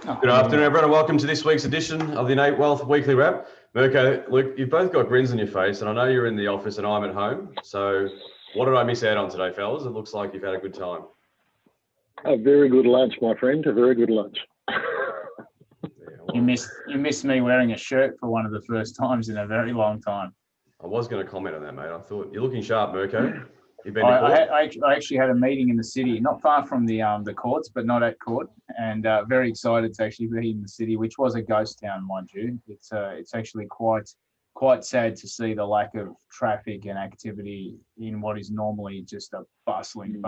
Good afternoon, everyone, and welcome to this week's edition of the Innate Wealth Weekly Wrap. Mirko, look, you've both got grins on your face, and I know you're in the office and I'm at home. So what did I miss out on today, fellas? It looks like you've had a good time. A very good lunch, my friend. A very good lunch. You missed me wearing a shirt for one of the first times in a very long time. I was going to comment on that, mate. I thought you're looking sharp, Mirko. You've been I actually had a meeting in the city, not far from the courts, but not at court, and very excited to actually be in the city, which was a ghost town, mind you. It's actually quite sad to see the lack of traffic and activity in what is normally just a bustling,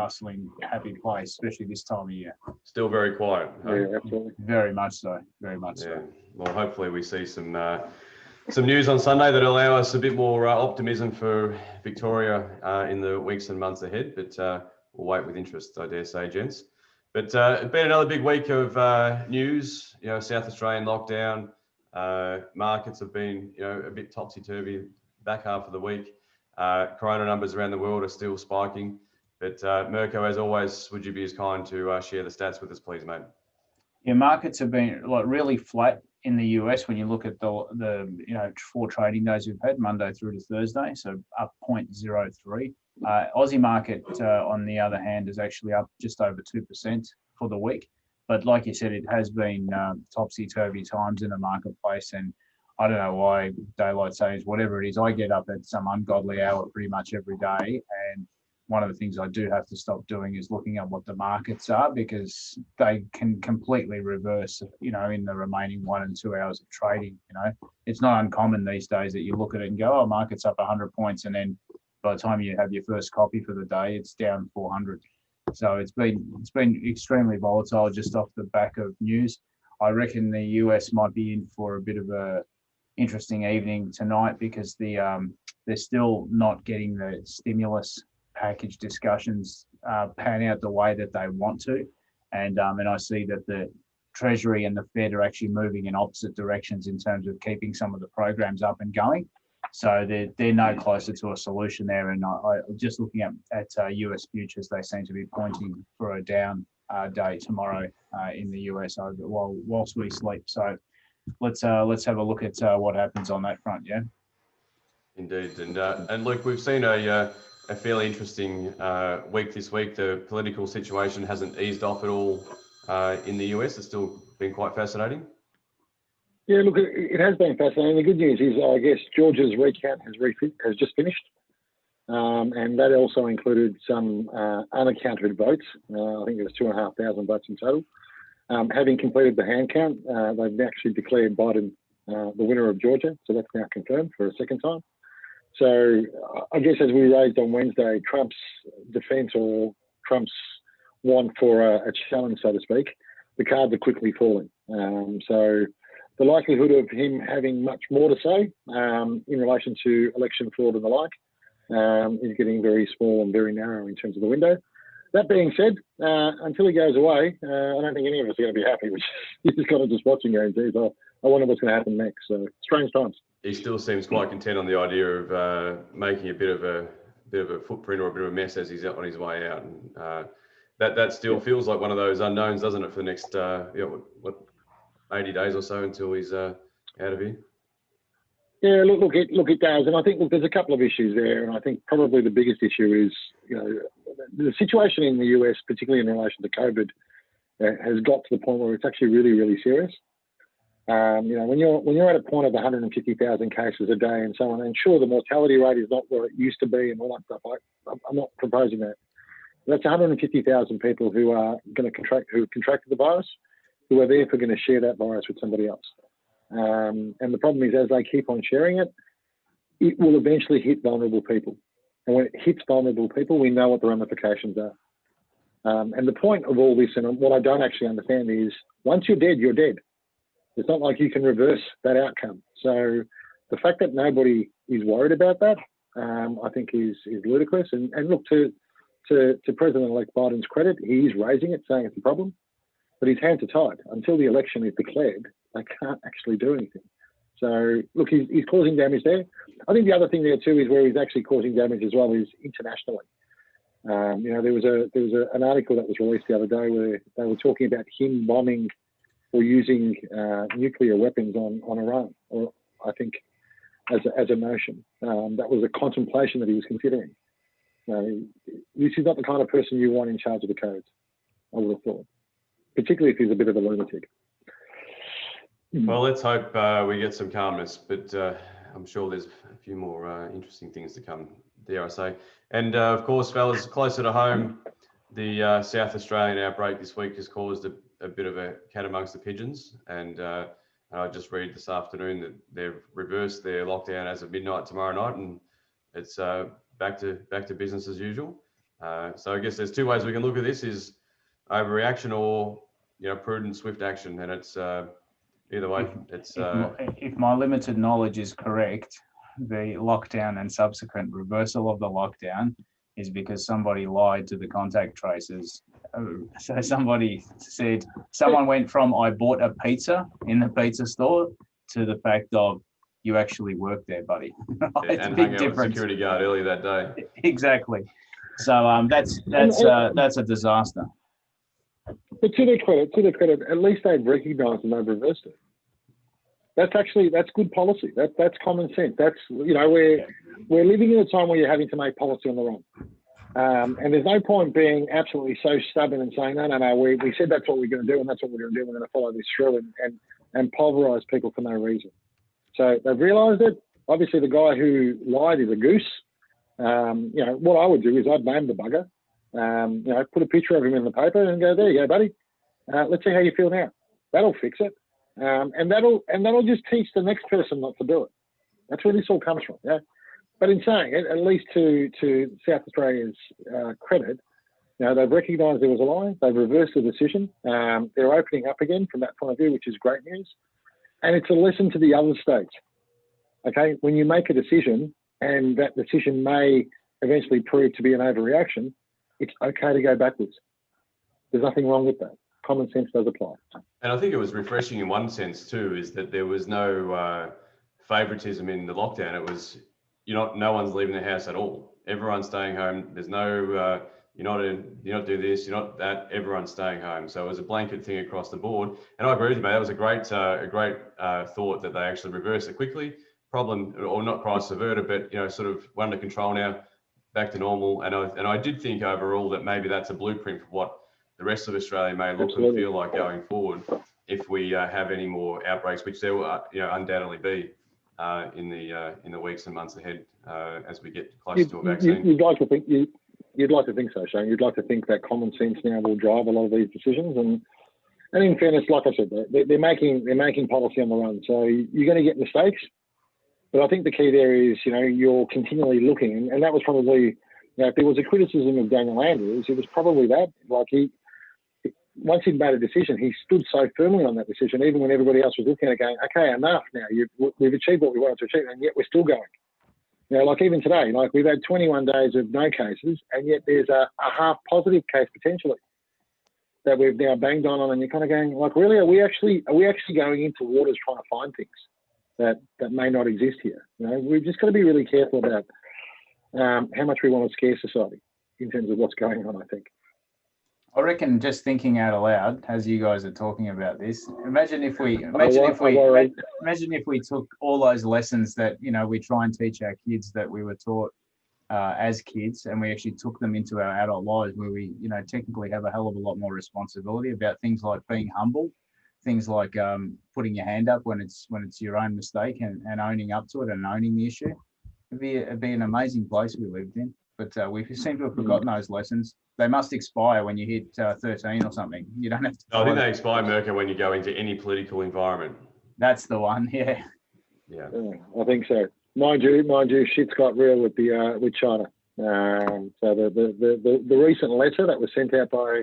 happy place, especially this time of year. Still very quiet. Huh? Yeah, absolutely. Very much so. Very much so. Well, hopefully we see some news on Sunday that allow us a bit more optimism for Victoria in the weeks and months ahead. But we'll wait with interest, I dare say, gents. But it's been another big week of news. South Australian lockdown. Markets have been, a bit topsy-turvy back half of the week. Corona numbers around the world are still spiking. But Mirko, as always, would you be as kind to share the stats with us, please, mate? Yeah, markets have been really flat in the US when you look at the 4 trading days we've had, Monday through to Thursday, so up 0.03. Aussie market, on the other hand, is actually up just over 2% for the week. But like you said, it has been topsy-turvy times in the marketplace, and I don't know why daylight savings, whatever it is, I get up at some ungodly hour pretty much every day, and one of the things I do have to stop doing is looking at what the markets are, because they can completely reverse, in the remaining 1 and 2 hours of trading. It's not uncommon these days that you look at it and go, oh, market's up 100 points. And then by the time you have your first coffee for the day, it's down 400. So it's been extremely volatile just off the back of news. I reckon the US might be in for a bit of a interesting evening tonight, because they're still not getting the stimulus package discussions pan out the way that they want to, and I see that the Treasury and the Fed are actually moving in opposite directions in terms of keeping some of the programs up and going. So they're no closer to a solution there. And I just looking at US futures, they seem to be pointing for a down day tomorrow in the US whilst we sleep. So let's have a look at what happens on that front. Yeah. Indeed, and look, we've seen a fairly interesting week this week. The political situation hasn't eased off at all in the US. It's still been quite fascinating. Yeah, look, it has been fascinating. The good news is, I guess, Georgia's recount has just finished. And that also included some unaccounted votes. I think there was 2,500 votes in total. Having completed the hand count, they've actually declared Biden the winner of Georgia. So that's now confirmed for a second time. So I guess, as we raised on Wednesday, Trump's defence, or Trump's want for a challenge, so to speak, the cards are quickly falling. So the likelihood of him having much more to say in relation to election fraud and the like is getting very small and very narrow in terms of the window. That being said, until he goes away, I don't think any of us are going to be happy. Which is kind of just watching games. I wonder what's going to happen next. So strange times. He still seems quite content on the idea of making a bit of a footprint or a bit of a mess as he's on his way out. And that still feels like one of those unknowns, doesn't it, for the next 80 days or so until he's out of here? Yeah, look, it does, and I think there's a couple of issues there, and I think probably the biggest issue is the situation in the US, particularly in relation to COVID, has got to the point where it's actually really, really serious. When you're at a point of 150,000 cases a day and so on, and sure, the mortality rate is not where it used to be and all that stuff. I'm not proposing that. That's 150,000 people who are going to who contracted the virus, who are therefore going to share that virus with somebody else. And the problem is, as they keep on sharing it, it will eventually hit vulnerable people. And when it hits vulnerable people, we know what the ramifications are. And the point of all this, and what I don't actually understand, is once you're dead, you're dead. It's not like you can reverse that outcome. So the fact that nobody is worried about that, I think is ludicrous. And look, to President-elect Biden's credit, he is raising it, saying it's a problem, but his hands are tied. Until the election is declared, they can't actually do anything. So look, he's causing damage there. I think the other thing there too is where he's actually causing damage as well is internationally. There was an article that was released the other day where they were talking about him bombing or using nuclear weapons on Iran, or I think as a notion. That was a contemplation that he was considering. This is not the kind of person you want in charge of the codes, I would have thought, particularly if he's a bit of a lunatic. Well, let's hope we get some calmness, but I'm sure there's a few more interesting things to come, dare I say. And of course, fellas, closer to home, the South Australian outbreak this week has caused a bit of a cat amongst the pigeons. And I just read this afternoon that they've reversed their lockdown as of midnight tomorrow night, and it's back to business as usual. So I guess there's two ways we can look at this: is overreaction or prudent, swift action, and it's either way. It's if my limited knowledge is correct, the lockdown and subsequent reversal of the lockdown is because somebody lied to the contact tracers. So somebody said, someone went from I bought a pizza in the pizza store to the fact of you actually work there, buddy. It's and a big hung out with difference. security guard earlier that day. Exactly. So that's a disaster. But to their credit, at least they've recognised and they've reversed it. That's good policy. That's common sense. That's we're living in a time where you're having to make policy on the run, and there's no point being absolutely so stubborn and saying no. We said that's what we're going to do, and that's what we're going to do. We're going to follow this through and pulverise people for no reason. So they've realised it. Obviously, the guy who lied is a goose. What I would do is I'd name the bugger. Put a picture of him in the paper and go, there you go, buddy. Let's see how you feel now. That'll fix it. And that'll just teach the next person not to do it. That's where this all comes from. Yeah. But in saying it, at least to South Australia's credit, they've recognised there was a lie. They've reversed the decision. They're opening up again from that point of view, which is great news. And it's a lesson to the other states. Okay, when you make a decision and that decision may eventually prove to be an overreaction, it's okay to go backwards. There's nothing wrong with that. Common sense does apply. And I think it was refreshing in one sense too, is that there was no favoritism in the lockdown. It was, no one's leaving the house at all. Everyone's staying home. There's no, you're not do this, you're not that. Everyone's staying home. So it was a blanket thing across the board. And I agree with you, mate. That was a great thought that they actually reversed it quickly. Problem, or not crisis averted, but sort of under control now, back to normal. And I did think overall that maybe that's a blueprint for what the rest of Australia may look and feel like going forward if we have any more outbreaks, which there will undoubtedly be in the weeks and months ahead as we get closer to a vaccine. You'd like to think so, Shane. You'd like to think that common sense now will drive a lot of these decisions. And in fairness, like I said, they're making policy on the run. So you're going to get mistakes, but I think the key there is you're continually looking, and that was probably if there was a criticism of Daniel Andrews, it was probably that once he'd made a decision, he stood so firmly on that decision, even when everybody else was looking at it going, okay, enough now. We've achieved what we wanted to achieve, and yet we're still going. Like even today, we've had 21 days of no cases, and yet there's a half positive case potentially that we've now banged on, and you're kind of going, really, are we actually going into waters trying to find things that may not exist here? We've just got to be really careful about how much we want to scare society in terms of what's going on, I think. I reckon, just thinking out aloud as you guys are talking about this, imagine if we took all those lessons that we try and teach our kids that we were taught as kids, and we actually took them into our adult lives, where we technically have a hell of a lot more responsibility about things like being humble, things like putting your hand up when it's your own mistake and owning up to it and owning the issue. It'd be an amazing place we lived in, but we seem to have forgotten those lessons. They must expire when you hit 13 or something. You don't have to. I think they expire, Mirka, when you go into any political environment. That's the one, yeah. Yeah, I think so. Mind you, shit's got real with China. So the recent letter that was sent out by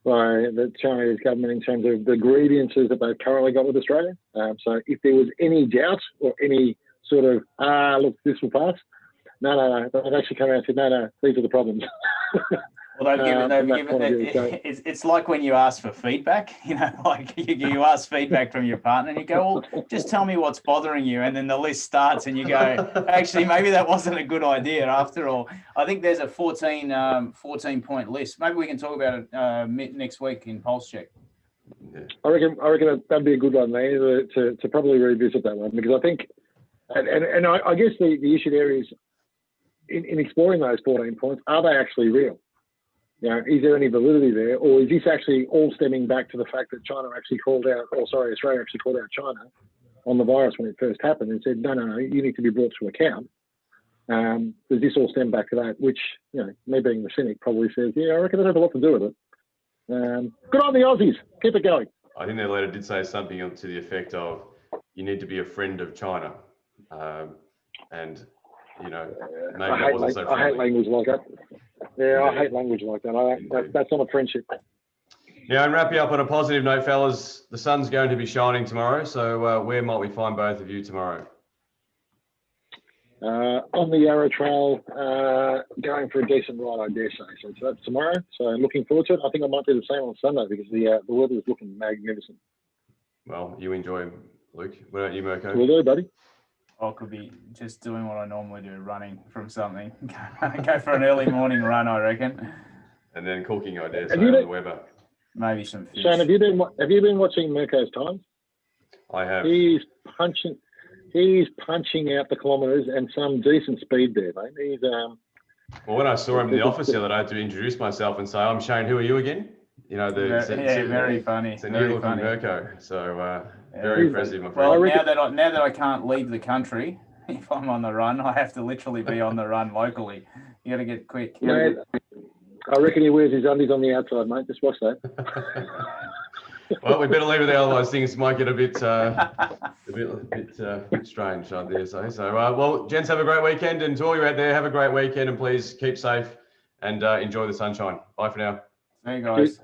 the Chinese government in terms of the grievances that they've currently got with Australia. So if there was any doubt or any sort of look, this will pass. No. They've actually come out and said, no, these are the problems. Well, it's like when you ask for feedback, you ask feedback from your partner and you go, well, just tell me what's bothering you. And then the list starts and you go, actually, maybe that wasn't a good idea after all. I think there's a 14 point list. Maybe we can talk about it next week in Pulse Check. I reckon that'd be a good one there to probably revisit that one, because I think, and I guess the issue there is in exploring those 14 points, are they actually real? You know, is there any validity there, or is this actually all stemming back to the fact that Australia actually called out China on the virus when it first happened and said, no, you need to be brought to account? Does this all stem back to that? Which, you know, me being the cynic probably says, yeah, I reckon it has a lot to do with it. Good on the Aussies. Keep it going. I think their letter did say something to the effect of, you need to be a friend of China. And, you know, maybe that wasn't so friendly. I hate language like that. Yeah, I hate language like that. That's not a friendship. Yeah, and wrapping up on a positive note, fellas, the sun's going to be shining tomorrow. So where might we find both of you tomorrow? On the Yarra Trail, going for a decent ride, I dare say. So that's tomorrow. So looking forward to it. I think I might do the same on Sunday because the weather is looking magnificent. Well, you enjoy, Luke. What about you, Mirko? Will do, buddy. I could be just doing what I normally do, running from something. Go for an early morning run, I reckon. And then cooking, I dare say, on the Weber. Maybe some fish. Shane, have you been watching Mirko's times? I have. He's punching out the kilometres and some decent speed there, mate. He's Well, when I saw him in the office the other day, I had to introduce myself and say, "I'm Shane. Who are you again?" You know, very funny. It's a new looking Mirko, so very impressive, my friend. Well, now that I can't leave the country, if I'm on the run, I have to literally be on the run locally. You got to get quick. Mate, I reckon he wears his undies on the outside, mate. Just watch that. Well, we better leave it there, otherwise things might get a bit strange, I dare say. So, well, gents, have a great weekend, and to all you out there, have a great weekend, and please keep safe and enjoy the sunshine. Bye for now. See you guys.